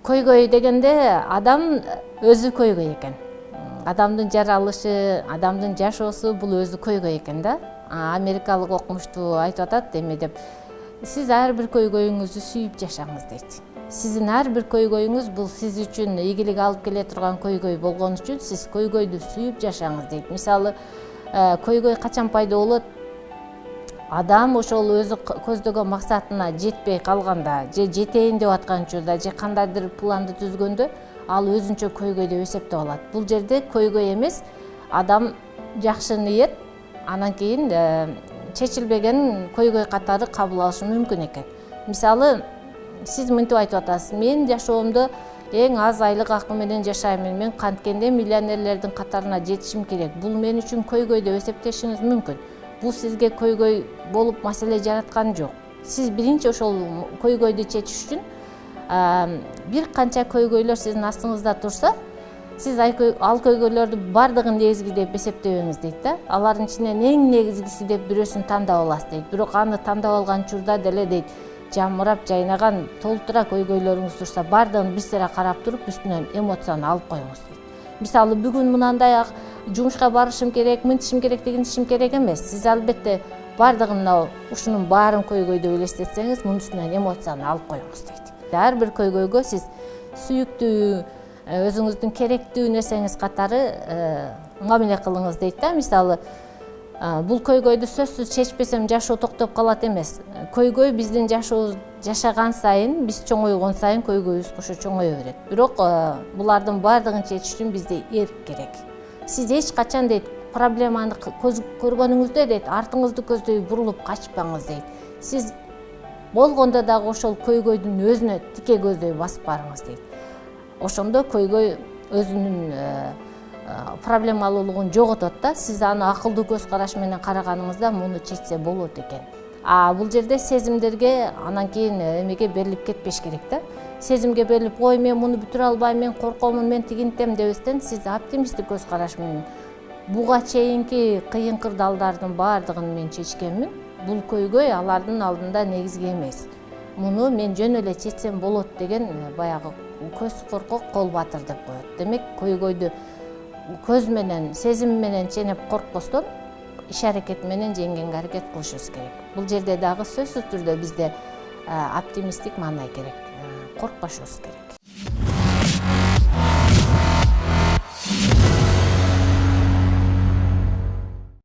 Көйгөй дегенде адам өзү көйгөй экен. Адамдын жаралышы, адамдын жашоосу бул өзү көйгөй экен да. Америкалык окумуштуу айтып атат эме деп. Сиз ар бир көйгөйүңүздү сүйүп жашаңыз дейт. Сиздин ар бир көйгөйүңүз бул сиз үчүн ийгилик алып келе турган көйгөй болгон үчүн сиз көйгөйдү сүйүп жашаңыз дейт. Мисалы, көйгөй качан пайда болот? Адам ошол өзү көздөгөн максатына жетпей калганда, же жетейин деп аткан учурда, же кандайдыр планды түзгөндө, ал өзүнчө көйгөй деп эсептеп алат. Бул жерде көйгөй эмес, адам жакшы ниет, анан кийин чечилбеген көйгөй катары кабыл алышы мүмкүн экен. Мисалы, сиз мынтип айтып атасыз: мен жашоомдо эң аз айлык акы менен жашайм, мен канткенде миллионерлердин катарына жетишим керек. Бул мен үчүн көйгөй деп эсептешиңиз мүмкүн. Бул сизге көйгөй болуп маселе жараткан жок. Сиз биринчи ошол көйгөйдү чечиш үчүн бир канча көйгөйлөр сиздин астыңызда турса, сиз ал көйгөйлөрдү бардыгын негизги деп эсептебеңиз дейт да. Алардын ичинен эң негизгиси деп бирөөсүн тандап аласыз дейт. Бирок аны тандап алган учурда деле дейт, жамырап жайнаган толтура көйгөйлөрүңүз турса, бардыгын бир сыйра карап туруп, үстүнөн эмоцияны алып коюңуз дейт. Мисалы, бүгүн мындай жумушка барышым керек, мынтишим керек, тигинтишим керек эмес. Сиз албетте бардыгын ушунун баарын көйгөй деп элестетсеңиз, мунун үстүнөн эмоцияны алып коюңуз дейт. Ар бир көйгөйгө сиз сүйүктүү, өзүңүздүн керектүү нерсеңиз катары мамиле кылыңыз дейт да. Мисалы, бул көйгөйдү сөзсүз чечпесем жашоо токтоп калат эмес. Көйгөй биздин жашообуз жашаган сайын, биз чоңойгон сайын көйгөйүбүз ошо чоңое берет. Бирок булардын бардыгын чечиш үчүн бизде эрк керек. Сиз эч качан дейт, проблеманы көргөнүңүздө дейт, артыңызды көздөй бурулуп качпаңыз дейт. Сиз болгондо дагы ошол көйгөйдүн өзүнө тике көздөй басып барыңыз дейт. Ошондо көйгөй өзүнүн проблемалуулугун жоготот да. Сиз аны акылдуу көз караш менен караганыңызда муну чечсе болот экен. Бул жерде сезимдерге анан кийин эмеге берилип кетпеш керек да. Сезимге берилип, ой, мен муну бүтүрө албайм, мен коркомун, мен тигинтем дебестен, сиз оптимисттик көз караш менен буга чейинки кыйын кырдаалдардын бардыгын мен чечкенмин. Бул көйгөй алардын алдында негизги эмес. Муну мен жөн эле чечсем болот деген баягы көз коркок, кол батыр деп коет. Демек, көйгөйдү көз менен, сезим менен ченеп коркпостон, иш-аракет менен жеңгенге аракет кылышыбыз керек. Бул жерде дагы сөзсүз түрдө бизде оптимисттик маанай керек. Коркпошубуз керек.